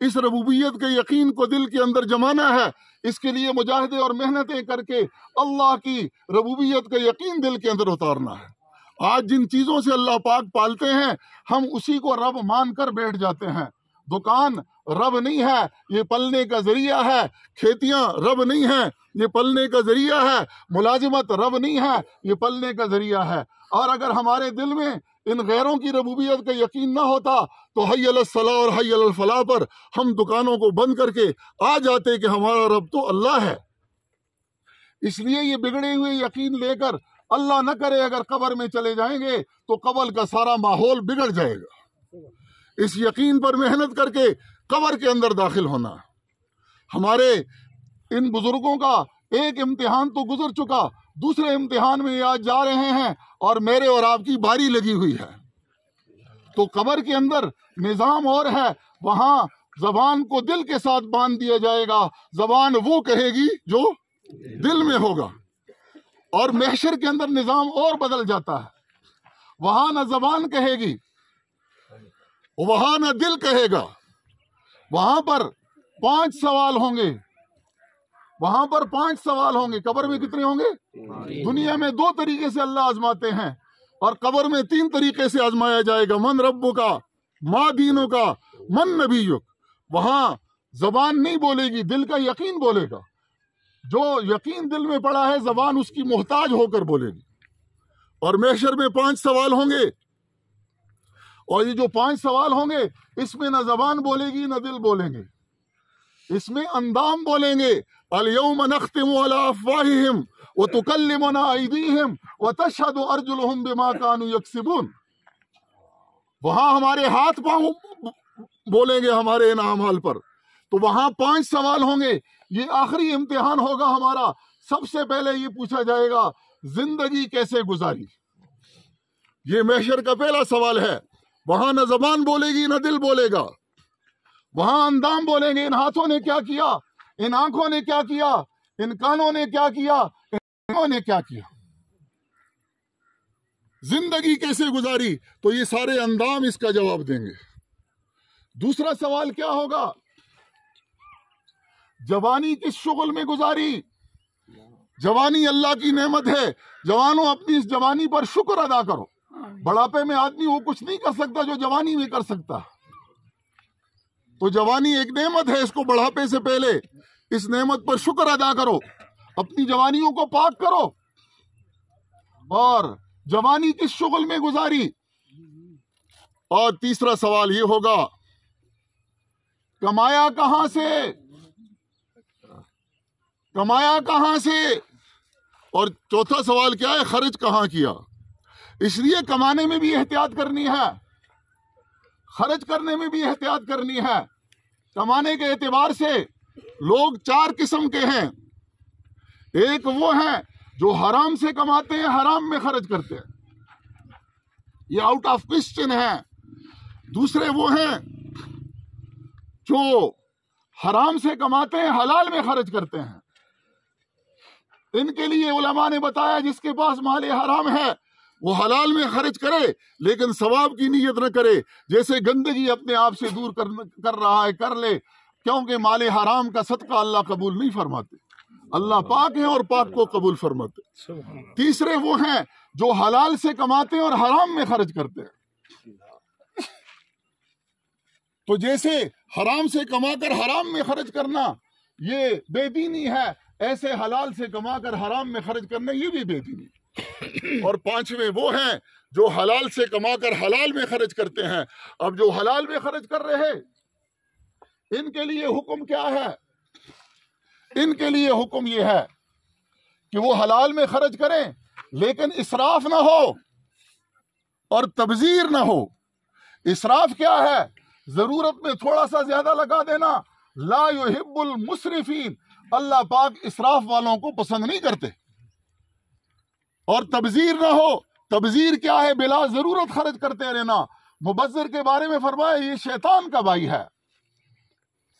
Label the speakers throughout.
Speaker 1: اس ربوبیت کے یقین کو دل کے اندر جمانا ہے، اس کے لیے مجاہدے اور محنتیں کر کے اللہ کی ربوبیت کا یقین دل کے اندر اتارنا ہے۔ آج جن چیزوں سے اللہ پاک پالتے ہیں ہم اسی کو رب مان کر بیٹھ جاتے ہیں۔ دکان رب نہیں ہے، یہ پلنے کا ذریعہ ہے۔ کھیتیاں رب نہیں ہے، یہ پلنے کا ذریعہ ہے۔ ملازمت رب نہیں ہے، یہ پلنے کا ذریعہ ہے۔ اور اگر ہمارے دل میں ان غیروں کی ربوبیت کا یقین نہ ہوتا تو حی علی الصلاح اور حی علی الفلاح پر ہم دکانوں کو بند کر کے آ جاتے کہ ہمارا رب تو اللہ ہے۔ اس لیے یہ بگڑے ہوئے یقین لے کر اللہ نہ کرے اگر قبر میں چلے جائیں گے تو قبر کا سارا ماحول بگڑ جائے گا۔ اس یقین پر محنت کر کے قبر کے اندر داخل ہونا۔ ہمارے ان بزرگوں کا ایک امتحان تو گزر چکا، دوسرے امتحان میں آج جا رہے ہیں اور میرے اور آپ کی باری لگی ہوئی ہے۔ تو قبر کے اندر نظام اور ہے، وہاں زبان کو دل کے ساتھ باندھ دیا جائے گا، زبان وہ کہے گی جو دل میں ہوگا۔ اور محشر کے اندر نظام اور بدل جاتا ہے، وہاں نہ زبان کہے گی، وہاں نہ دل کہے گا، وہاں پر 5 سوال ہوں گے، وہاں پر 5 سوال ہوں گے۔ قبر میں کتنے ہوں گے؟ دنیا میں 2 طریقے سے اللہ آزماتے ہیں اور قبر میں 3 طریقے سے آزمایا جائے گا۔ من ربو کا، ما دینوں کا، من نبیک۔ وہاں زبان نہیں بولے گی، دل کا یقین بولے گا۔ جو یقین دل میں پڑا ہے زبان اس کی محتاج ہو کر بولے گی۔ اور محشر میں 5 سوال ہوں گے، اور یہ جو 5 سوال ہوں گے اس میں نہ زبان بولے گی نہ دل بولیں گے، اس میں اندام بولیں گے۔ الیوم نختم علی افواہہم وتکلمنا ایدیہم وتشہد ارجلہم بما کانوا یکسبون۔ وہاں ہمارے ہاتھ پاؤں بولیں گے ہمارے ان اعمال پر۔ تو وہاں 5 سوال ہوں گے، یہ آخری امتحان ہوگا ہمارا۔ سب سے پہلے یہ پوچھا جائے گا زندگی کیسے گزاری، یہ محشر کا پہلا سوال ہے۔ وہاں نہ زبان بولے گی نہ دل بولے گا، وہاں اندام بولیں گے، ان ہاتھوں نے کیا کیا، ان آنکھوں نے کیا کیا، ان کانوں نے کیا کیا، ان آنکھوں نے کیا کیا، زندگی کیسے گزاری۔ تو یہ سارے اندام اس کا جواب دیں گے۔ دوسرا سوال کیا ہوگا؟ جوانی کس شغل میں گزاری؟ جوانی اللہ کی نعمت ہے، جوانوں اپنی اس جوانی پر شکر ادا کرو۔ بڑھاپے میں آدمی وہ کچھ نہیں کر سکتا جو جوانی میں کر سکتا۔ تو جوانی ایک نعمت ہے، اس کو بڑھاپے سے پہلے اس نعمت پر شکر ادا کرو، اپنی جوانیوں کو پاک کرو۔ اور جوانی کس شغل میں گزاری؟ اور تیسرا سوال یہ ہوگا کمایا کہاں سے، کمایا کہاں سے؟ اور چوتھا سوال کیا ہے؟ خرچ کہاں کیا؟ اس لیے کمانے میں بھی احتیاط کرنی ہے، خرچ کرنے میں بھی احتیاط کرنی ہے۔ کمانے کے اعتبار سے لوگ 4 قسم کے ہیں۔ ایک وہ ہیں جو حرام سے کماتے ہیں، حرام میں خرچ کرتے ہیں، یہ آؤٹ آف کوسچن ہے۔ دوسرے وہ ہیں جو حرام سے کماتے ہیں، حلال میں خرچ کرتے ہیں۔ ان کے لیے علماء نے بتایا جس کے پاس مال حرام ہے وہ حلال میں خرچ کرے لیکن ثواب کی نیت نہ کرے، جیسے گندگی اپنے آپ سے دور کر رہا ہے کر لے، کیونکہ مال حرام کا صدقہ اللہ قبول نہیں فرماتے، اللہ پاک ہے اور پاک کو قبول فرماتے۔ تیسرے وہ ہیں جو حلال سے کماتے ہیں اور حرام میں خرچ کرتے ہیں۔ تو جیسے حرام سے کما کر حرام میں خرچ کرنا یہ بے دینی ہے، ایسے حلال سے کما کر حرام میں خرچ کرنا یہ بھی بے دینی ہے۔ اور 5ویں وہ ہیں جو حلال سے کما کر حلال میں خرچ کرتے ہیں۔ اب جو حلال میں خرچ کر رہے ان کے لیے حکم کیا ہے؟ ان کے لیے حکم یہ ہے کہ وہ حلال میں خرچ کریں لیکن اسراف نہ ہو اور تبذیر نہ ہو۔ اسراف کیا ہے؟ ضرورت میں تھوڑا سا زیادہ لگا دینا۔ لا یحب المسرفین، اللہ پاک اسراف والوں کو پسند نہیں کرتے۔ اور تبذیر نہ ہو، تبذیر کیا ہے؟ بلا ضرورت خرچ کرتے رہنا۔ مبذر کے بارے میں فرمایا یہ شیطان کا بھائی ہے۔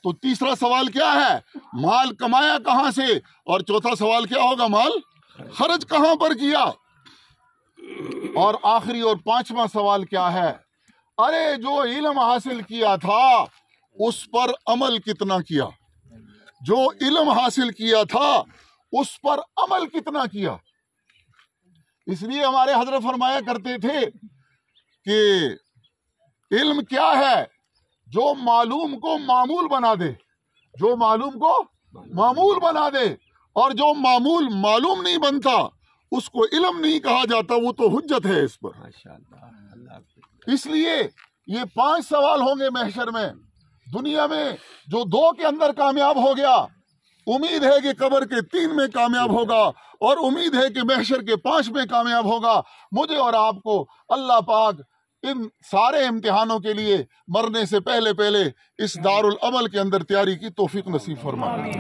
Speaker 1: تو تیسرا سوال کیا ہے؟ مال کمایا کہاں سے؟ اور چوتھا سوال کیا ہوگا؟ مال خرچ کہاں پر کیا؟ اور آخری اور 5واں سوال کیا ہے؟ ارے جو علم حاصل کیا تھا اس پر عمل کتنا کیا، جو علم حاصل کیا تھا اس پر عمل کتنا کیا۔ اس لیے ہمارے حضرت فرمایا کرتے تھے کہ علم کیا ہے؟ جو معلوم کو معمول بنا دے، جو معلوم کو معمول بنا دے، اور جو معمول معلوم نہیں بنتا اس کو علم نہیں کہا جاتا، وہ تو حجت ہے اس پر۔ اس لیے یہ 5 سوال ہوں گے محشر میں۔ دنیا میں جو 2 کے اندر کامیاب ہو گیا، امید ہے کہ قبر کے 3 میں کامیاب ہوگا، اور امید ہے کہ محشر کے 5 میں کامیاب ہوگا۔ مجھے اور آپ کو اللہ پاک ان سارے امتحانوں کے لیے مرنے سے پہلے اس دار العمل کے اندر تیاری کی توفیق نصیب فرمائے۔